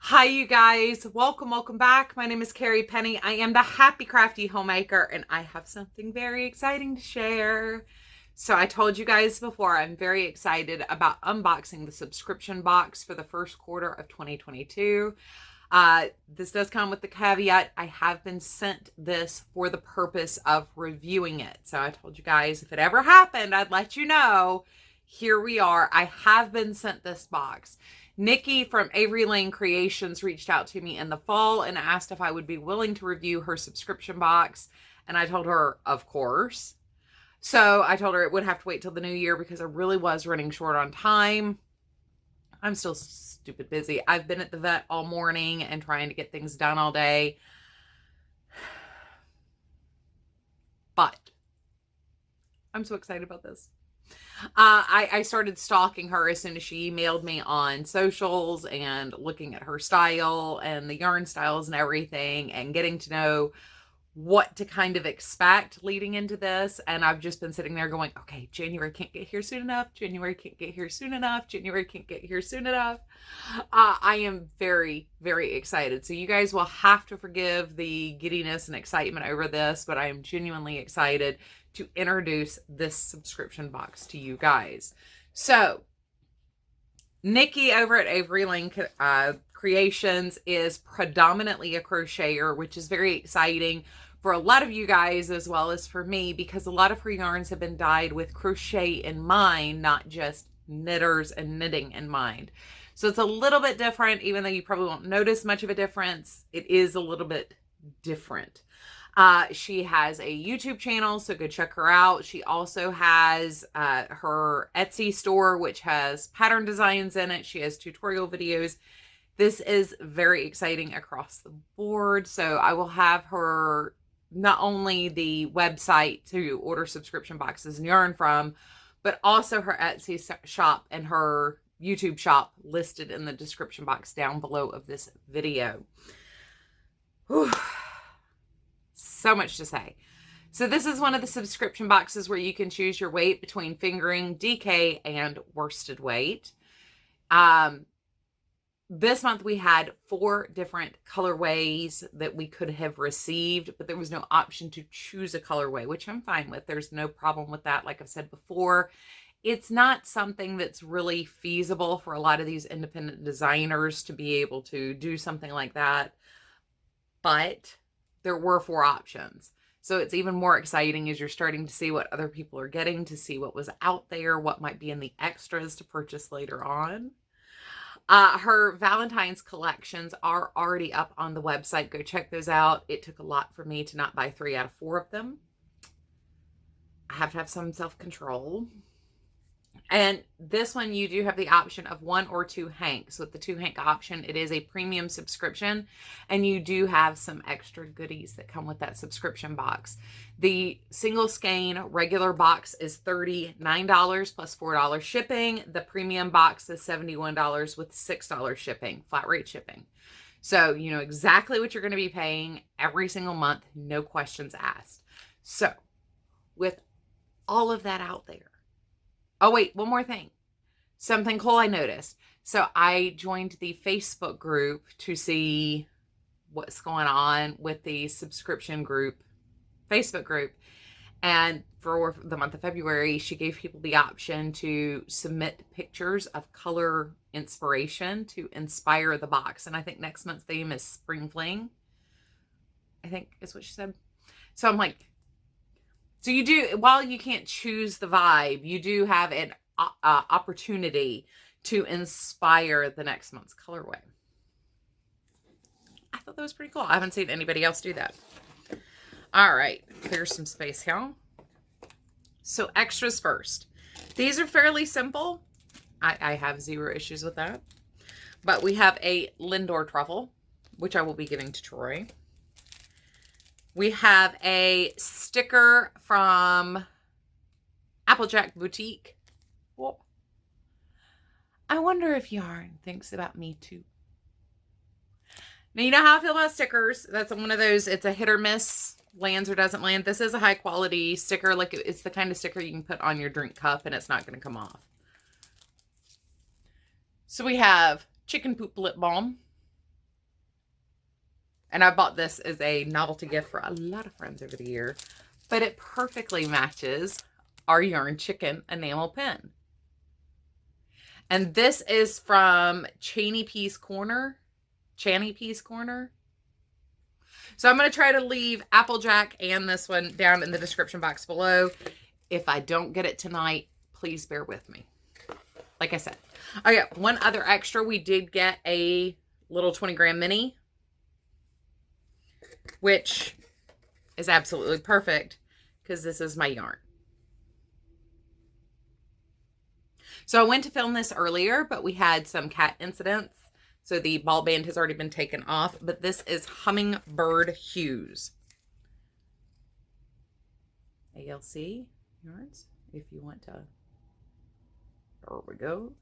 Hi, you guys. Welcome back. My name is Carrie Penny. I am the Happy Crafty Homemaker, and I have something very exciting to share. So I told you guys before, I'm very excited about unboxing the subscription box for the first quarter of 2022. This does come with the caveat, I have been sent this for the purpose of reviewing it. So I told you guys if it ever happened, I'd let you know. Here we are. I have been sent this box. Nikki from Avery Lane Creations reached out to me in the fall and asked if I would be willing to review her subscription box. And I told her, of course. So I told her it would have to wait till the new year because I really was running short on time. I'm still stupid busy. I've been at the vet all morning and trying to get things done all day. But I'm so excited about this. I started stalking her as soon as she emailed me on socials and looking at her style and the yarn styles and everything and getting to know what to kind of expect leading into this. And I've just been sitting there going, okay, January can't get here soon enough. January can't get here soon enough. January can't get here soon enough. I am very, very excited. So you guys will have to forgive the giddiness and excitement over this, but I am genuinely excited to introduce this subscription box to you guys. So Nikki over at Avery Lane Creations is predominantly a crocheter, which is very exciting for a lot of you guys as well as for me, because a lot of her yarns have been dyed with crochet in mind, not just knitters and knitting in mind. So it's a little bit different, even though you probably won't notice much of a difference. It is a little bit different. She has a YouTube channel, so go check her out. She also has her Etsy store, which has pattern designs in it. She has tutorial videos. This is very exciting across the board. So I will have her, not only the website to order subscription boxes and yarn from, but also her Etsy shop and her YouTube shop listed in the description box down below of this video. Whew. So much to say. So this is one of the subscription boxes where you can choose your weight between fingering, DK, and worsted weight. This month we had 4 different colorways that we could have received, but there was no option to choose a colorway, which I'm fine with. There's no problem with that. Like I've said before, it's not something that's really feasible for a lot of these independent designers to be able to do something like that. But there were 4 options. So it's even more exciting as you're starting to see what other people are getting, to see what was out there, what might be in the extras to purchase later on. Her Valentine's collections are already up on the website. Go check those out. It took a lot for me to not buy 3 out of 4 of them. I have to have some self-control. And this one, you do have the option of 1 or 2 hanks. With the 2 hank option, it is a premium subscription, and you do have some extra goodies that come with that subscription box. The single skein regular box is $39 plus $4 shipping. The premium box is $71 with $6 shipping, flat rate shipping. So you know exactly what you're going to be paying every single month, no questions asked. So with all of that out there, oh, wait, one more thing. Something cool I noticed. So I joined the Facebook group to see what's going on with the subscription group, Facebook group. And for the month of February, she gave people the option to submit pictures of color inspiration to inspire the box. And I think next month's theme is Spring Fling, I think is what she said. So I'm like, so you do, while you can't choose the vibe, you do have an opportunity to inspire the next month's colorway. I thought that was pretty cool. I haven't seen anybody else do that. All right, clear some space here. So extras first. These are fairly simple. I have 0 issues with that. But we have a Lindor truffle, which I will be giving to Troy. We have a sticker from Applejack Boutique. Whoa. I wonder if yarn thinks about me too. Now, you know how I feel about stickers. That's one of those, it's a hit or miss, lands or doesn't land. This is a high quality sticker. Like, it's the kind of sticker you can put on your drink cup and it's not going to come off. So we have chicken poop lip balm. And I bought this as a novelty gift for a lot of friends over the year. But it perfectly matches our Yarn Chicken enamel pin. And this is from Channy Pea's Corner. So I'm going to try to leave Applejack and this one down in the description box below. If I don't get it tonight, please bear with me. Like I said. Oh yeah, one other extra. We did get a little 20-gram mini, which is absolutely perfect because this is my yarn. So I went to film this earlier, but we had some cat incidents. So the ball band has already been taken off, but this is Hummingbird Hues. ALC yarns, if you want to. There we go.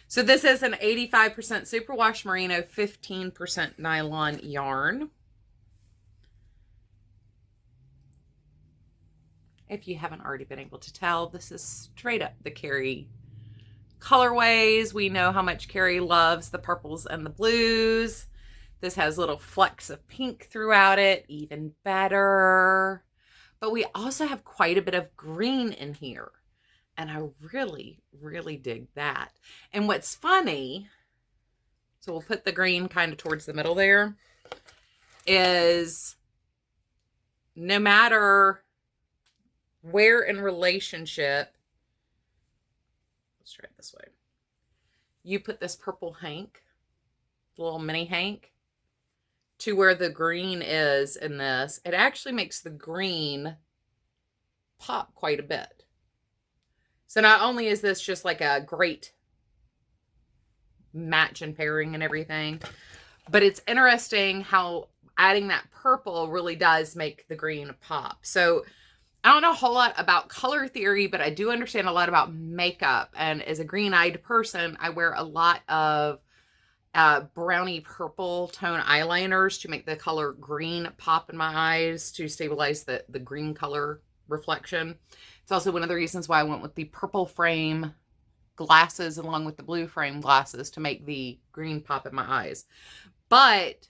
So this is an 85% superwash merino, 15% nylon yarn. If you haven't already been able to tell, this is straight up the Carrie colorways. We know how much Carrie loves the purples and the blues. This has little flecks of pink throughout it, even better. But we also have quite a bit of green in here. And I really, really dig that. And what's funny, so we'll put the green kind of towards the middle there, is no matter where in relationship, let's try it this way, you put this purple hank, the little mini hank, to where the green is in this, it actually makes the green pop quite a bit. So not only is this just like a great match and pairing and everything, but it's interesting how adding that purple really does make the green pop. So I don't know a whole lot about color theory, but I do understand a lot about makeup. And as a green-eyed person, I wear a lot of brownie purple tone eyeliners to make the color green pop in my eyes to stabilize the green color reflection. It's also one of the reasons why I went with the purple frame glasses along with the blue frame glasses to make the green pop in my eyes. But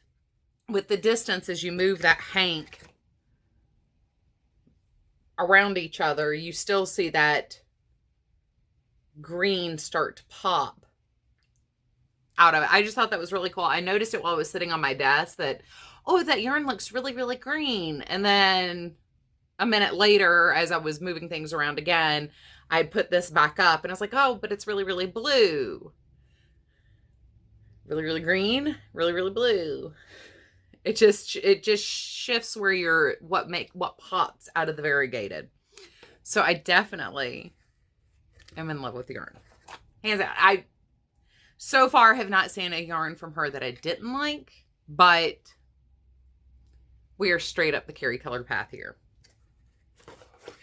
with the distance, as you move that hank around each other, you still see that green start to pop out of it. I just thought that was really cool. I noticed it while I was sitting on my desk that, oh, that yarn looks really, really green. And then a minute later, as I was moving things around again, I put this back up and I was like, oh, but it's really, really blue. Really, really green, really, really blue. It just shifts where you're, what pops out of the variegated. So I definitely am in love with the yarn. Hands out. I so far have not seen a yarn from her that I didn't like, but we are straight up the Carrie color path here.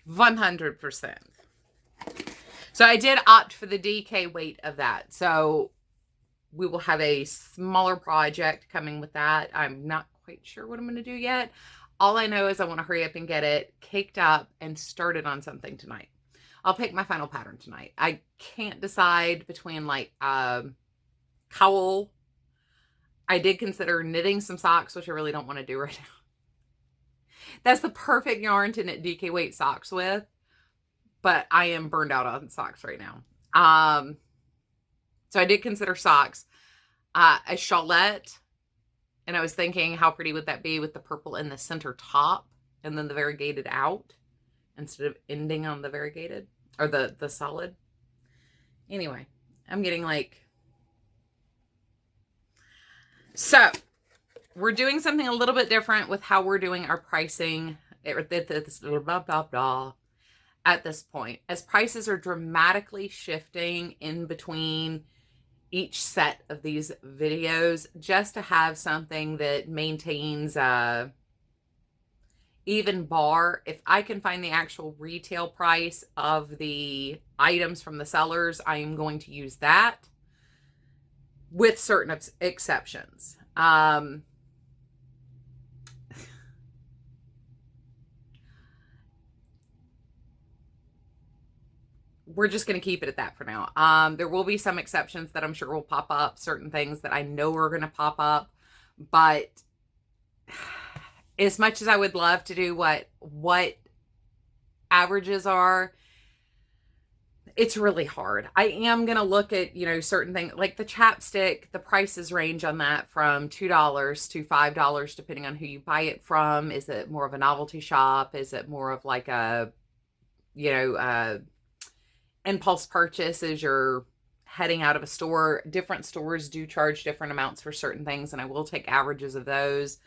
100%. So I did opt for the DK weight of that. So we will have a smaller project coming with that. I'm not quite sure what I'm going to do yet. All I know is I want to hurry up and get it caked up and started on something tonight. I'll pick my final pattern tonight. I can't decide between like cowl. I did consider knitting some socks, which I really don't want to do right now. That's the perfect yarn to knit DK weight socks with, but I am burned out on socks right now. So I did consider socks, a shawlette, and I was thinking how pretty would that be with the purple in the center top and then the variegated out instead of ending on the variegated or the solid. Anyway, I'm getting like, so we're doing something a little bit different with how we're doing our pricing at this point, as prices are dramatically shifting in between each set of these videos, just to have something that maintains even bar. If I can find the actual retail price of the items from the sellers, I am going to use that with certain exceptions. we're just going to keep it at that for now. There will be some exceptions that I'm sure will pop up, certain things that I know are going to pop up, but as much as I would love to do what averages are, it's really hard. I am going to look at, certain things like the chapstick. The prices range on that from $2 to $5, depending on who you buy it from. Is it more of a novelty shop? Is it more of like a, impulse purchase as you're heading out of a store? Different stores do charge different amounts for certain things, and I will take averages of those.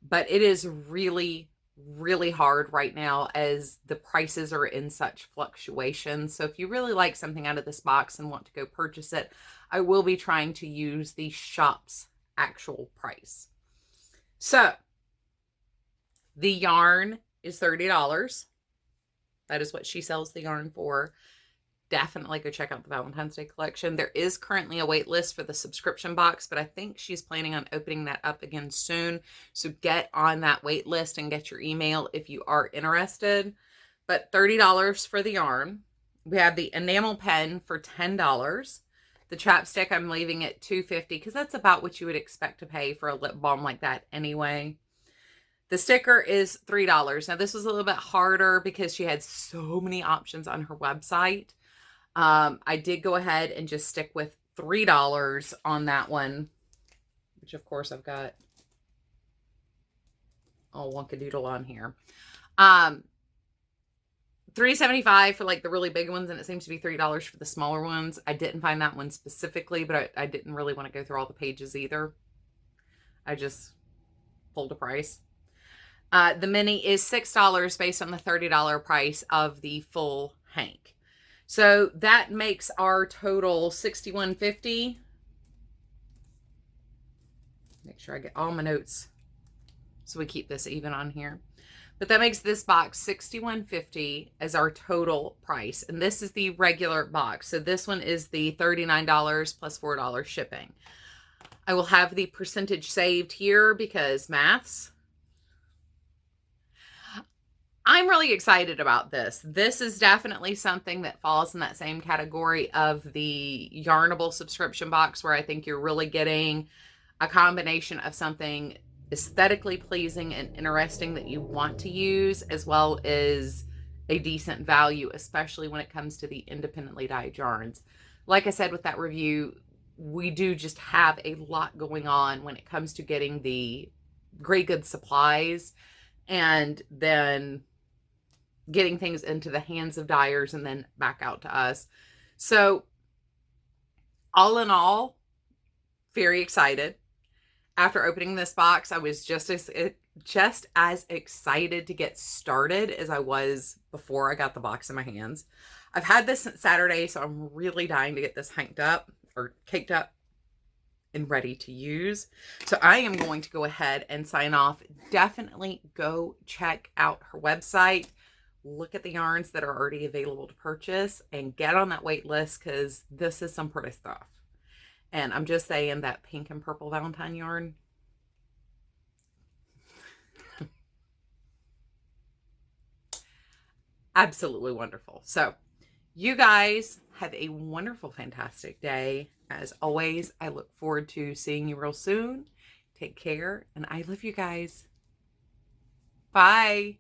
But it is really, really hard right now as the prices are in such fluctuation. So if you really like something out of this box and want to go purchase it, I will be trying to use the shop's actual price. So the yarn is $30. That is what she sells the yarn for. Definitely go check out the Valentine's Day collection. There is currently a wait list for the subscription box, but I think she's planning on opening that up again soon. So get on that wait list and get your email if you are interested. But $30 for the yarn. We have the enamel pen for $10. The chapstick I'm leaving at $2.50 because that's about what you would expect to pay for a lip balm like that anyway. The sticker is $3. Now this was a little bit harder because she had so many options on her website. I did go ahead and just stick with $3 on that one, which of course I've got all wonkadoodle on here. $3.75 for like the really big ones, and it seems to be $3 for the smaller ones. I didn't find that one specifically, but I didn't really want to go through all the pages either. I just pulled a price. The mini is $6 based on the $30 price of the full hank. So that makes our total $61.50. Make sure I get all my notes so we keep this even on here. But that makes this box $61.50 as our total price. And this is the regular box. So this one is the $39 plus $4 shipping. I will have the percentage saved here because maths. I'm really excited about this. This is definitely something that falls in that same category of the Yarnable subscription box, where I think you're really getting a combination of something aesthetically pleasing and interesting that you want to use, as well as a decent value, especially when it comes to the independently dyed yarns. Like I said with that review, we do just have a lot going on when it comes to getting the Grey Goods supplies and then getting things into the hands of dyers and then back out to us. So all in all, very excited. After opening this box, I was just as excited to get started as I was before I got the box in my hands. I've had this since Saturday, so I'm really dying to get this hanked up or caked up and ready to use. So I am going to go ahead and sign off. Definitely go check out her website. Look at the yarns that are already available to purchase and get on that wait list, because this is some pretty stuff. And I'm just saying that pink and purple Valentine yarn, absolutely wonderful. So you guys have a wonderful, fantastic day. As always, I look forward to seeing you real soon. Take care, and I love you guys. Bye.